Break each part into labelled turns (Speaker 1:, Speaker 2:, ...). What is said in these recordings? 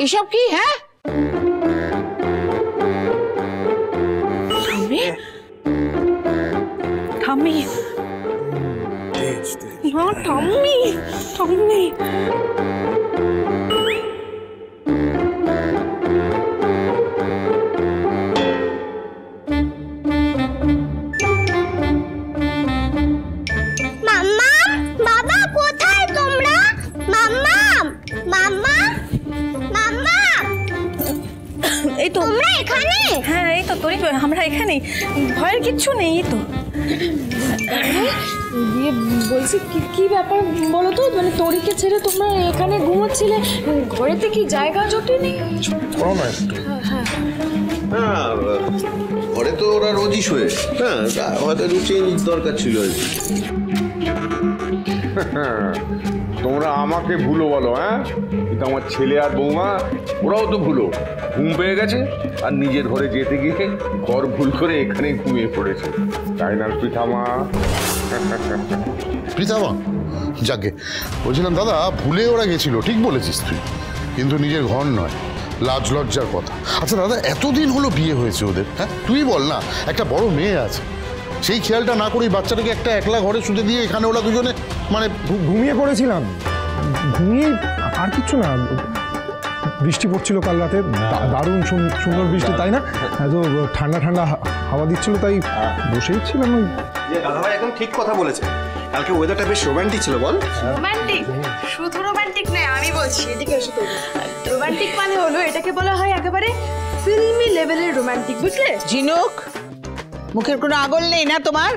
Speaker 1: এসব কি? হ্যাঁ
Speaker 2: ঠাম্মি, না ঠাম্মি, ঠাম্মি আমরা এখানেই, ভয়ের কিচ্ছু নেই। তো
Speaker 3: বলছি কি ব্যাপার বলো তো, মানে তরিকে ছেড়ে তোমরা এখানে ঘুমোচ্ছিলে, ঘরেতে কি জায়গা জোটেনি?
Speaker 4: হ্যাঁ ঘরে তো ওরা রোজই শোয়ে। হ্যাঁ হয়তো একটু চেঞ্জ দরকার ছিল আর কি।
Speaker 5: তোমরা আমাকে ভুলো বলো, হ্যাঁ, কিন্তু আমার ছেলে আর বৌমা ওরাও তো ভুলো। ঘুম পেয়ে গেছে আর নিজের ঘরে যেতে গিয়ে ঘর ভুল করে এখানে ঘুমিয়ে পড়েছে, তাই না পৃথামা?
Speaker 6: পৃথামা যাকে বলছিলাম দাদা, ভুলে ওরা গেছিল, ঠিক বলেছিস তুই, কিন্তু নিজের ঘর নয়, লাজ লজ্জার কথা। আচ্ছা দাদা, এতদিন হলো বিয়ে হয়েছে ওদের, হ্যাঁ তুই বল না, একটা বড় মেয়ে আছে, সেই খেয়ালটা না করেই বাচ্চাটাকে একটা একলা ঘরে শুতে দিয়ে এখানে ওরা দুজনে মানে
Speaker 7: ঘুমিয়ে পড়েছিলাম। ঘুমিয়ে আর কিচ্ছু না, বৃষ্টি পড়ছিল কাল রাতে, দারুণ সুন্দর বৃষ্টি, তাই না? এত ঠান্ডা ঠান্ডা হাওয়া দিচ্ছিল, তাই বসেই ছিলাম। ওই
Speaker 4: দাদাভাই একদম ঠিক কথা বলেছে, কালকে ওয়েদারটা বেশ রোমান্টিক ছিল। বল
Speaker 3: রোমান্টিক? শুধু রোমান্টিক নয়, আমি বলছি এদিকে এসে তো। রোমান্টিক মানে হলো এটাকে বলা হয় একেবারে ফিল্মি লেভেলের রোমান্টিক, বুঝলে?
Speaker 1: ঝিনুক, মুখের কোনো আগল নেই না তোমার?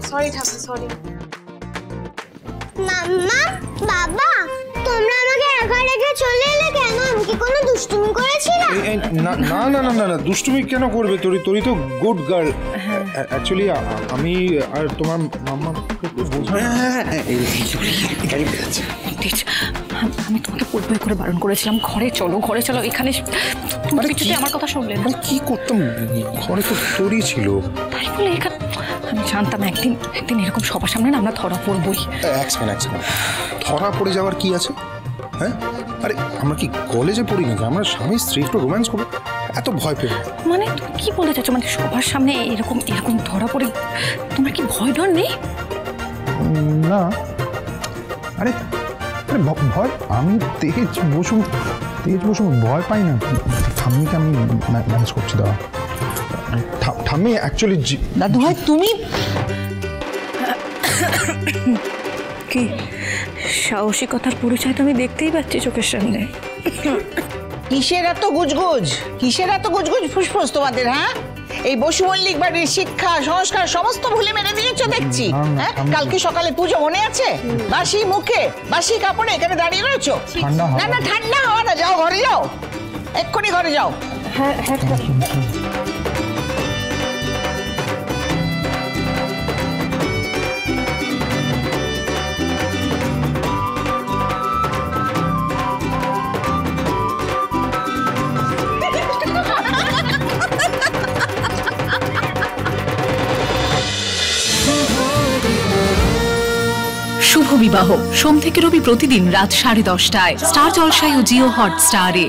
Speaker 3: সরি ঠাকুর, সরি।
Speaker 8: মাম্মা, বাবা, তোমরা আমাকে একা রেখে চলে এলে কেন? আমি কি কোনো দুষ্টুমি করেছিলাম?
Speaker 7: না না না না না, দুষ্টুমি কেন করবে? তোরই তো গুড গার্ল। অ্যাকচুয়ালি আমি আর তোমার মাম্মা
Speaker 2: আমি তোমাকে পূর্বে করে বারণ করেছিলাম, ঘরে চলো ঘরে চলো, এখানে কিছুতে আমার কথা শুনলে না।
Speaker 7: কি করতাম, ঘরে তো তোরই ছিল।
Speaker 2: তাই বলে এখানে আমি জানতাম একদিন এরকম সবার সামনে না আমরা ধরা পড়বই।
Speaker 7: এক সেকেন্ড, ধরা পড়ে যাওয়ার কি আছে? হ্যাঁ, আরে আমরা কি কলেজে পড়ি নাকি? আমরা স্বামী স্ত্রী একটু রোম্যান্স করবো, এত ভয় পেয়ে?
Speaker 2: মানে তুমি কি বলতে চাচ্ছ? মানে সবার সামনে এরকম ধরা পড়ে তোমার কি ভয় ডর নেই?
Speaker 7: না, আরে ভয়, আমি তেজ বসুন ভয় পাই না। ঠাম্মিকে আমি ম্যানেজ করছি। দাদা ঠাম্মি অ্যাকচুয়ালি
Speaker 1: দাদু ভাই তুমি
Speaker 2: কি সাহসিকতার পরিচয় তো আমি দেখতেই পাচ্ছি চোখের সামনে।
Speaker 1: কিসের এত গুজগুজ, কিসের এত গুজগুজ ফুসফুস তোমাদের? হ্যাঁ, এই বসু মল্লিক বাড়ির শিক্ষা সংস্কার সমস্ত ভুলে মেরে দিয়েছো দেখছি। হ্যাঁ, কালকে সকালে পুজো মনে আছে? বাসি মুখে বাসি কাপড়ে এখানে দাঁড়িয়ে রয়েছো। না না, ঠান্ডা হওয়া না, যাও ঘরে যাও, এক্ষুনি ঘরে যাও।
Speaker 3: হ্যাঁ হ্যাঁ,
Speaker 9: শুভ বিবাহ সোম থেকে রবি প্রতিদিন রাত 10:30টায় স্টার জলসায় ও জিও হটস্টারে।